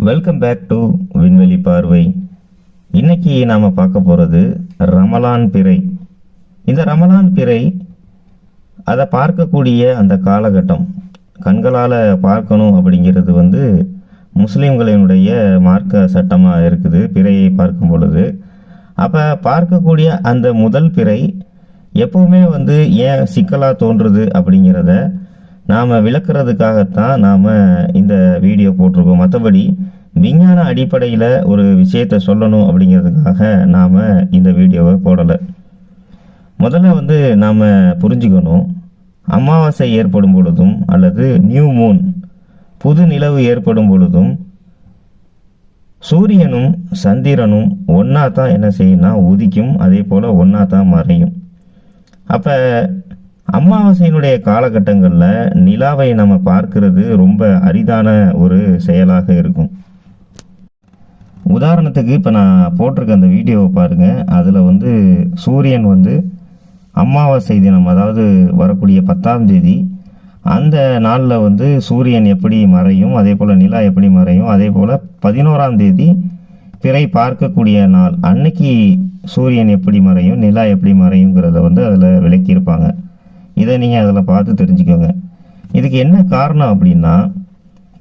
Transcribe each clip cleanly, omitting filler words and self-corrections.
Welcome back to விண்வெளி பார்வை. இன்னைக்கு நாம் பார்க்க போகிறது ரமலான் பிறை. இந்த ரமலான் பிறை அதை பார்க்கக்கூடிய அந்த காலகட்டம் கண்களால் பார்க்கணும் அப்படிங்கிறது முஸ்லீம்களினுடைய மார்க்க சட்டமாக இருக்குது. பிறையை பார்க்கும் பொழுது அப்போ பார்க்கக்கூடிய அந்த முதல் பிறை எப்பவுமே ஏன் சிக்கலாக தோன்றுறது அப்படிங்கிறத நாம் விளக்குறதுக்காகத்தான் நாம் இந்த வீடியோ போட்டிருக்கோம். மற்றபடி விஞ்ஞான அடிப்படையில் ஒரு விஷயத்தை சொல்லணும் அப்படிங்கிறதுக்காக நாம் இந்த வீடியோவை போடலை. முதல்ல நாம் புரிஞ்சுக்கணும், அமாவாசை ஏற்படும் பொழுதும் அல்லது நியூ மூன் புது நிலவு ஏற்படும் பொழுதும் சூரியனும் சந்திரனும் ஒன்றா தான் என்ன செய்யணும், உதிக்கும். அதே போல் ஒன்றா தான் மறையும். அப்போ அமாவாசையினுடைய காலகட்டங்களில் நிலாவை நம்ம பார்க்கறது ரொம்ப அரிதான ஒரு செயலாக இருக்கும். உதாரணத்துக்கு இப்போ நான் போட்டிருக்க அந்த வீடியோவை பாருங்கள். அதில் சூரியன் அமாவாசை தினம், அதாவது வரக்கூடிய 10ஆம் தேதி, அந்த நாளில் சூரியன் எப்படி மறையும், அதே போல் நிலா எப்படி மறையும், அதே போல் 11ஆம் தேதி பிறை பார்க்கக்கூடிய நாள் அன்னைக்கு சூரியன் எப்படி மறையும், நிலா எப்படி மறையுங்கிறத அதில் விளக்கியிருப்பாங்க. இதை நீங்கள் அதில் பார்த்து தெரிஞ்சுக்கோங்க. இதுக்கு என்ன காரணம் அப்படின்னா,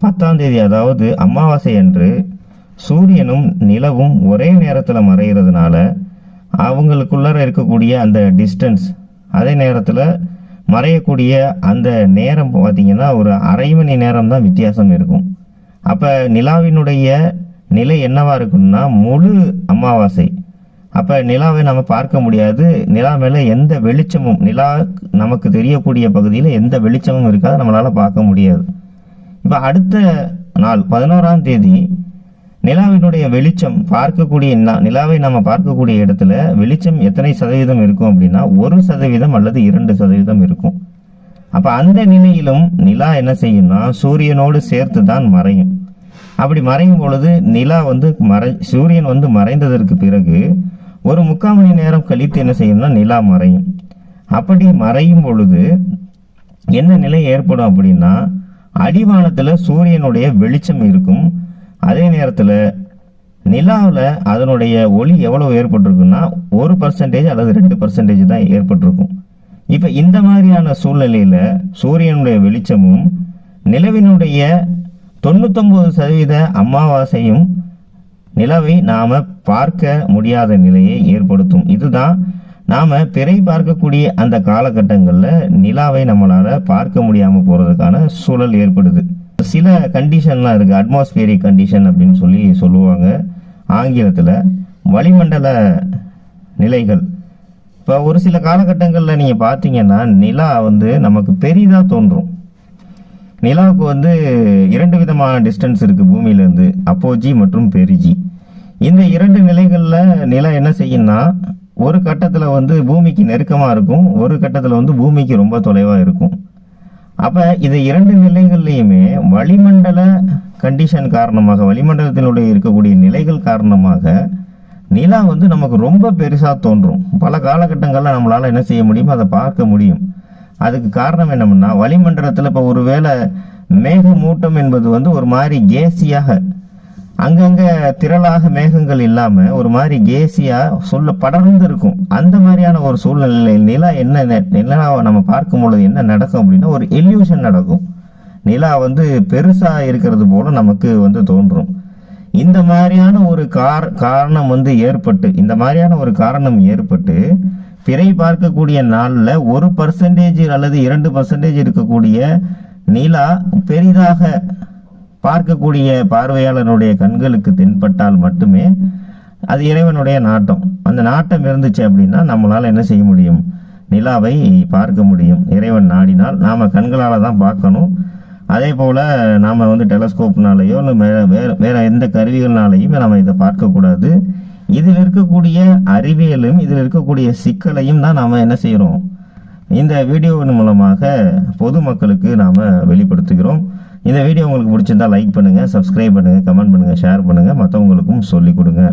10ஆம் தேதி அதாவது அமாவாசை அன்று சூரியனும் நிலவும் ஒரே நேரத்தில் மறைகிறதுனால அவங்களுக்குள்ளார இருக்கக்கூடிய அந்த டிஸ்டன்ஸ், அதே நேரத்தில் மறையக்கூடிய அந்த நேரம் பார்த்திங்கன்னா ஒரு அரை மணி நேரம் தான் வித்தியாசம் இருக்கும். அப்போ நிலாவினுடைய நிலை என்னவா இருக்குன்னா முழு அமாவாசை. அப்போ நிலாவை நம்ம பார்க்க முடியாது. நிலா மேலே எந்த வெளிச்சமும், நிலா நமக்கு தெரியக்கூடிய பகுதியில் எந்த வெளிச்சமும் இருக்காது, நம்மளால் பார்க்க முடியாது. இப்போ அடுத்த நாள் 11ஆம் தேதி நிலாவினுடைய வெளிச்சம் பார்க்கக்கூடிய நிலாவை நம்ம பார்க்கக்கூடிய இடத்துல வெளிச்சம் எத்தனை சதவீதம் இருக்கும் அப்படின்னா 1% அல்லது 2% இருக்கும். அப்போ அந்த நிலையிலும் நிலா என்ன செய்யும்னா சூரியனோடு சேர்த்து தான் மறையும். அப்படி மறையும் பொழுது நிலா சூரியன் மறைந்ததற்கு பிறகு ஒரு 3/4 மணி நேரம் கழித்து என்ன செய்யணும்னா நிலா மறையும். அப்படி மறையும் பொழுது என்ன நிலை ஏற்படும் அப்படின்னா, அடிவானத்தில் சூரியனுடைய வெளிச்சம் இருக்கும். அதே நேரத்தில் நிலாவில் அதனுடைய ஒளி எவ்வளவு ஏற்பட்டிருக்குன்னா 1% அல்லது 2% தான் ஏற்பட்டிருக்கும். இப்போ இந்த மாதிரியான சூழ்நிலையில் சூரியனுடைய வெளிச்சமும் நிலவினுடைய 99% அமாவாசையும் நிலவை நாம் பார்க்க முடியாத நிலையை ஏற்படுத்தும். இதுதான் நாம் பிறை பார்க்கக்கூடிய அந்த காலகட்டங்களில் நிலாவை நம்மளால் பார்க்க முடியாமல் போகிறதுக்கான சூழல் ஏற்படுது. சில கண்டிஷன்லாம் இருக்குது, அட்மாஸ்பியரிக் கண்டிஷன் அப்படின்னு சொல்லுவாங்க ஆங்கிலத்தில். வளிமண்டல நிலைகள். இப்போ ஒரு சில காலகட்டங்களில் நீங்கள் பார்த்தீங்கன்னா நிலா நமக்கு பெரிதாக தோன்றும். நிலாவுக்கு 2 விதமான டிஸ்டன்ஸ் இருக்குது பூமியிலேருந்து, அப்போஜி மற்றும் பெரிஜி. இந்த 2 நிலைகளில் நிலா என்ன செய்யும்னா ஒரு கட்டத்தில் பூமிக்கு நெருக்கமாக இருக்கும், ஒரு கட்டத்தில் பூமிக்கு ரொம்ப தொலைவாக இருக்கும். அப்போ இது 2 நிலைகள்லையுமே வளிமண்டல கண்டிஷன் காரணமாக, வளிமண்டலத்தினுடைய இருக்கக்கூடிய நிலைகள் காரணமாக நிலா நமக்கு ரொம்ப பெருசாக தோன்றும். பல காலகட்டங்களில் நம்மளால் என்ன செய்ய முடியுமோ அதை பார்க்க முடியும். அதுக்கு காரணம் என்னன்னா, வளிமண்டலத்தில் இப்போ ஒருவேளை மேகமூட்டம் என்பது ஒரு மாதிரி கேசியாக, அங்கங்கே திரளாக மேகங்கள் இல்லாமல் ஒரு மாதிரி கேசியாக படர்ந்து இருக்கும். அந்த மாதிரியான ஒரு சூழ்நிலையில் நிலாவை நம்ம பார்க்கும் பொழுது என்ன நடக்கும் அப்படின்னா ஒரு எல்யூஷன் நடக்கும். நிலா பெருசாக இருக்கிறது போல நமக்கு தோன்றும். இந்த மாதிரியான ஒரு காரணம் ஏற்பட்டு, இந்த மாதிரியான ஒரு காரணம் ஏற்பட்டு பிறை பார்க்கக்கூடிய நாளில் 1% அல்லது 2% இருக்கக்கூடிய நிலா பெரிதாக பார்க்கக்கூடிய பார்வையாளனுடைய கண்களுக்கு தென்பட்டால் மட்டுமே அது இறைவனுடைய நாட்டம். அந்த நாட்டம் இருந்துச்சு அப்படின்னா நம்மளால் என்ன செய்ய முடியும், நிலாவை பார்க்க முடியும். இறைவன் நாடினால் நாம் கண்களால் தான் பார்க்கணும். அதே போல் நாம் டெலஸ்கோப்னாலேயோ இல்லை வேற எந்த கருவிகள்னாலையும் நம்ம இதை பார்க்கக்கூடாது. இதில் இருக்கக்கூடிய அறிவியலும் இதில் இருக்கக்கூடிய சிக்கலையும் தான் நாம் என்ன செய்கிறோம், இந்த வீடியோவின் மூலமாக பொதுமக்களுக்கு நாம் வெளிப்படுத்துகிறோம். இந்த வீடியோ உங்களுக்கு பிடிச்சிருந்தா லைக் பண்ணுங்கள், சப்ஸ்கிரைப் பண்ணுங்கள், கமெண்ட் பண்ணுங்கள், ஷேர் பண்ணுங்கள், மற்றவங்களுக்கும் சொல்லிக் கொடுங்க.